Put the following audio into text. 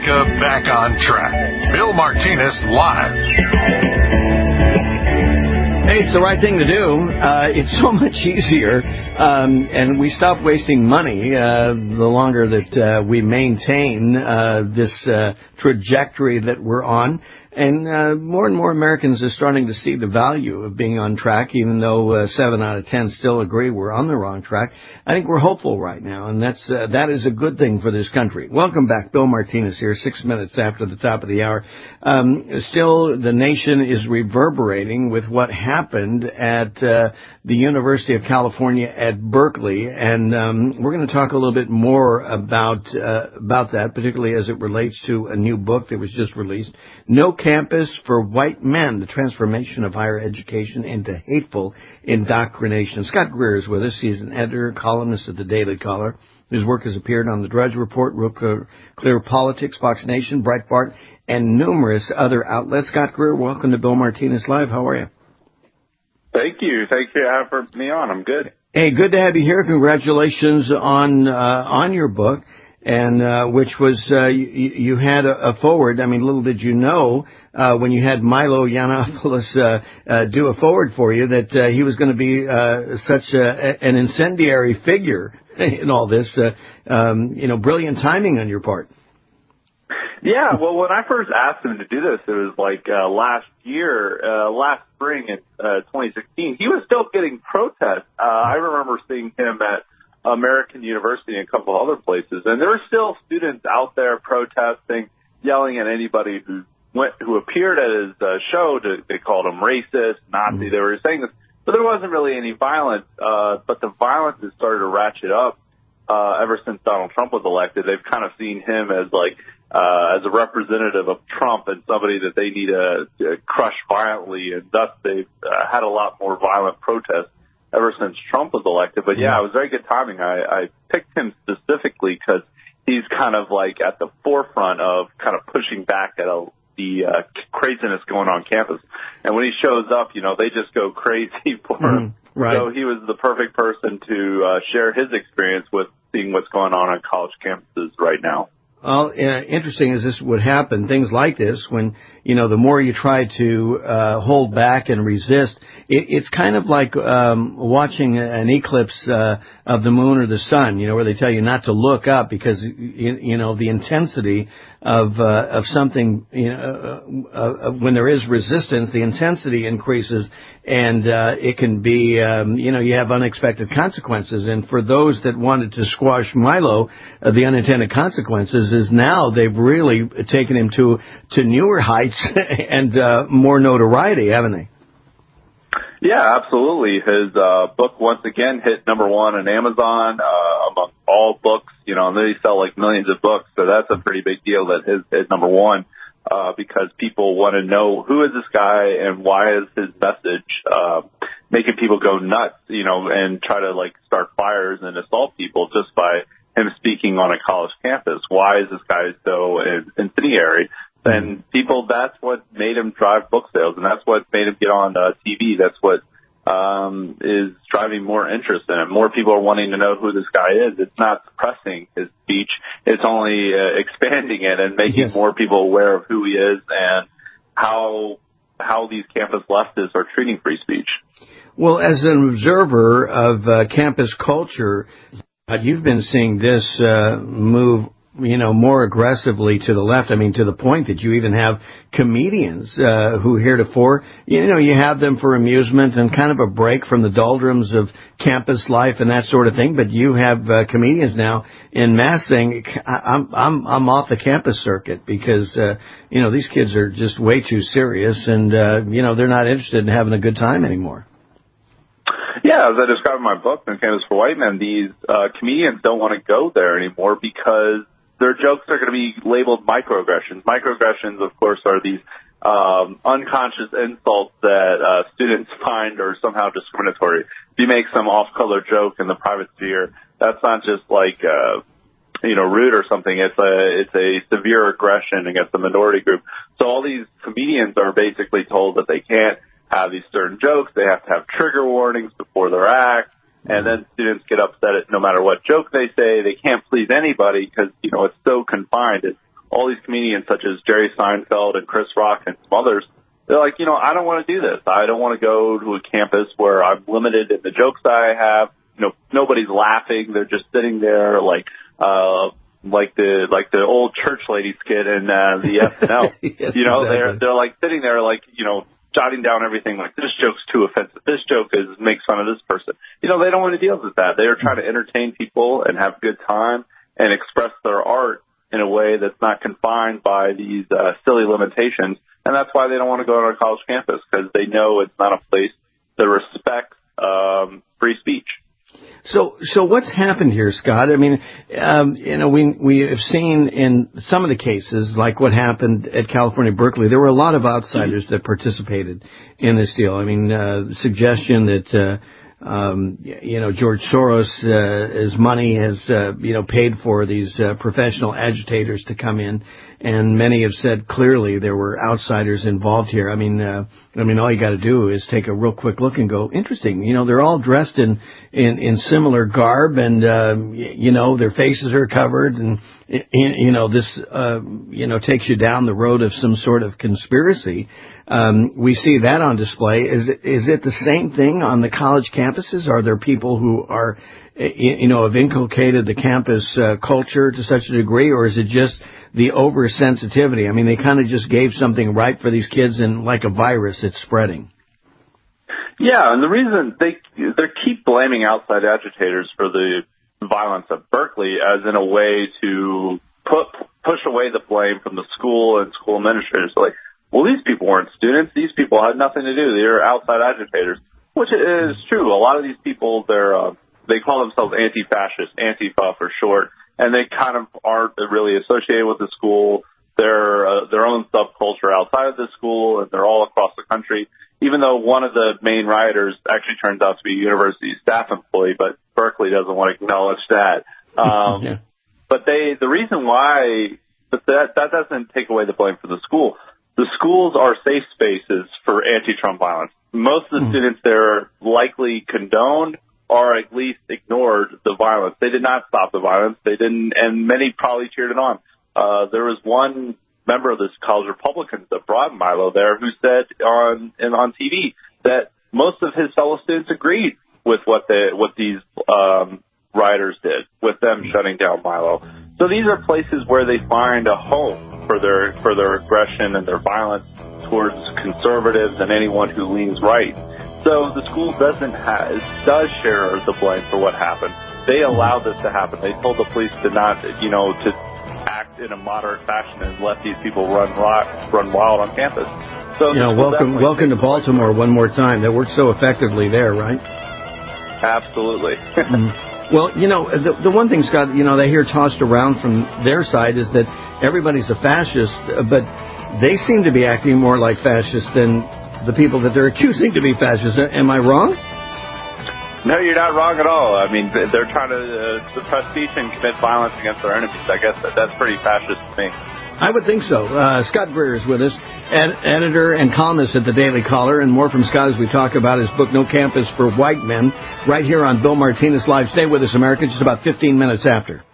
America back on track. Bill Martinez live. Hey, it's the right thing to do. It's so much easier, and we stop wasting money the longer that we maintain this trajectory that we're on. And more and more Americans are starting to see the value of being on track, even though 7 out of 10 still agree we're on the wrong track. I think we're hopeful right now, and that is a good thing for this country. Welcome back. Bill Martinez here, 6 minutes after the top of the hour. Still, the nation is reverberating with what happened at the University of California at Berkeley, and we're going to talk a little bit more about that, particularly as it relates to a new book that was just released, No Campus for White Men, The Transformation of Higher Education into Hateful Indoctrination. Scott Greer is with us. He's an editor, columnist at the Daily Caller. His work has appeared on The Drudge Report, Real Clear Politics, Fox Nation, Breitbart, and numerous other outlets. Scott Greer, welcome to Bill Martinez Live. How are you? Thank you. Thank you for me on. I'm good. Hey, good to have you here. Congratulations on your book. And which was you had a forward. I mean, little did you know when you had Milo Yiannopoulos do a forward for you that he was going to be such an incendiary figure in all this. Brilliant timing on your part. Yeah, well, when I first asked him to do this, it was like last spring in 2016. He was still getting protests. I remember seeing him at American University and a couple of other places, and there were still students out there protesting, yelling at anybody who appeared at his show. They called him racist, Nazi. They were saying this, but there wasn't really any violence. But the violence has started to ratchet up ever since Donald Trump was elected. They've kind of seen him as as a representative of Trump and somebody that they need to crush violently, and thus they've had a lot more violent protests ever since Trump was elected. But yeah, it was very good timing. I picked him specifically because he's kind of like at the forefront of kind of pushing back at the craziness going on campus. And when he shows up, they just go crazy for him. Right. So he was the perfect person to share his experience with seeing what's going on college campuses right now. Well, interesting as this would happen, things like this, when, the more you try to hold back and resist, it's kind of like watching an eclipse of the moon or the sun, where they tell you not to look up because, the intensity of something, when there is resistance, the intensity increases, and it can be, you have unexpected consequences. And for those that wanted to squash Milo, the unintended consequences is now they've really taken him to newer heights and more notoriety, haven't they? Yeah, absolutely. His book once again hit #1 on Amazon among all books. And they sell like millions of books, so that's a pretty big deal that his is #1 because people want to know who is this guy and why is his message making people go nuts, and try to start fires and assault people just by him speaking on a college campus. Why is this guy so incendiary? And people, that's what made him drive book sales, and that's what made him get on TV. That's what is driving more interest in him. More people are wanting to know who this guy is. It's not suppressing his speech. It's only expanding it and making more people aware of who he is and how these campus leftists are treating free speech. Well, as an observer of campus culture, you've been seeing this move more aggressively to the left. I mean, to the point that you even have comedians who heretofore, you have them for amusement and kind of a break from the doldrums of campus life and that sort of thing. But you have comedians now in mass saying, I'm off the campus circuit because, these kids are just way too serious and, they're not interested in having a good time anymore. Yeah, as I described in my book, No Campus for White Men, these comedians don't want to go there anymore because their jokes are going to be labeled microaggressions. Microaggressions, of course, are these unconscious insults that students find are somehow discriminatory. If you make some off-color joke in the private sphere, that's not just rude or something. It's a severe aggression against the minority group. So all these comedians are basically told that they can't have these certain jokes. They have to have trigger warnings before their act. And then students get upset at no matter what joke they say. They can't please anybody because, it's so confined. It's all these comedians such as Jerry Seinfeld and Chris Rock and some others, they're like, I don't want to do this. I don't want to go to a campus where I'm limited in the jokes that I have. Nobody's laughing. They're just sitting there like the old church lady skit in the SNL. Yes, exactly. They're like sitting there like, jotting down everything like, this joke's too offensive. This joke makes fun of this person. They don't want to deal with that. They are trying to entertain people and have a good time and express their art in a way that's not confined by these silly limitations. And that's why they don't want to go on a college campus, because they know it's not a place that respects free speech. So what's happened here, Scott? I mean, we have seen in some of the cases, like what happened at California Berkeley, there were a lot of outsiders that participated in this deal. I mean, the suggestion that, George Soros, his money has, paid for these professional agitators to come in. And many have said clearly there were outsiders involved here. I mean, all you got to do is take a real quick look and go, interesting. They're all dressed in similar garb, and their faces are covered, and this takes you down the road of some sort of conspiracy. We see that on display. Is it the same thing on the college campuses? Are there people who are, have inculcated the campus culture to such a degree, or is it just the oversensitivity? I mean, they kind of just gave something right for these kids, and like a virus, it's spreading. Yeah, and the reason they keep blaming outside agitators for the violence at Berkeley as in a way to push away the blame from the school and school administrators. Like, well, these people weren't students. These people had nothing to do. They're outside agitators, which is true. A lot of these people, they call themselves anti-fascist, Antifa for short, and they kind of aren't really associated with the school. They're their own subculture outside of the school, and they're all across the country, even though one of the main rioters actually turns out to be a university staff employee, but Berkeley doesn't want to acknowledge that. Yeah. But the reason why, that doesn't take away the blame for the school. The schools are safe spaces for anti-Trump violence. Most of the students there likely condoned or at least ignored the violence. They did not stop the violence. They didn't, and many probably cheered it on. There was one member of this college Republicans that brought Milo there who said on TV that most of his fellow students agreed with what these rioters did, with them shutting down Milo. So these are places where they find a home for their aggression and their violence towards conservatives and anyone who leans right. So the school does share the blame for what happened. They allowed this to happen. They told the police to not, to act in a moderate fashion and let these people run wild on campus. So welcome to Baltimore one more time. That worked so effectively there, right? Absolutely. Well, the one thing, Scott, they hear tossed around from their side is that everybody's a fascist, but they seem to be acting more like fascists than the people that they're accusing to be fascists. Am I wrong? No, you're not wrong at all. I mean, they're trying to suppress speech and commit violence against their enemies. I guess that's pretty fascist to me. I would think so. Scott Greer is with us, editor and columnist at the Daily Caller, and more from Scott as we talk about his book, No Campus for White Men, right here on Bill Martinez Live. Stay with us, America, just about 15 minutes after.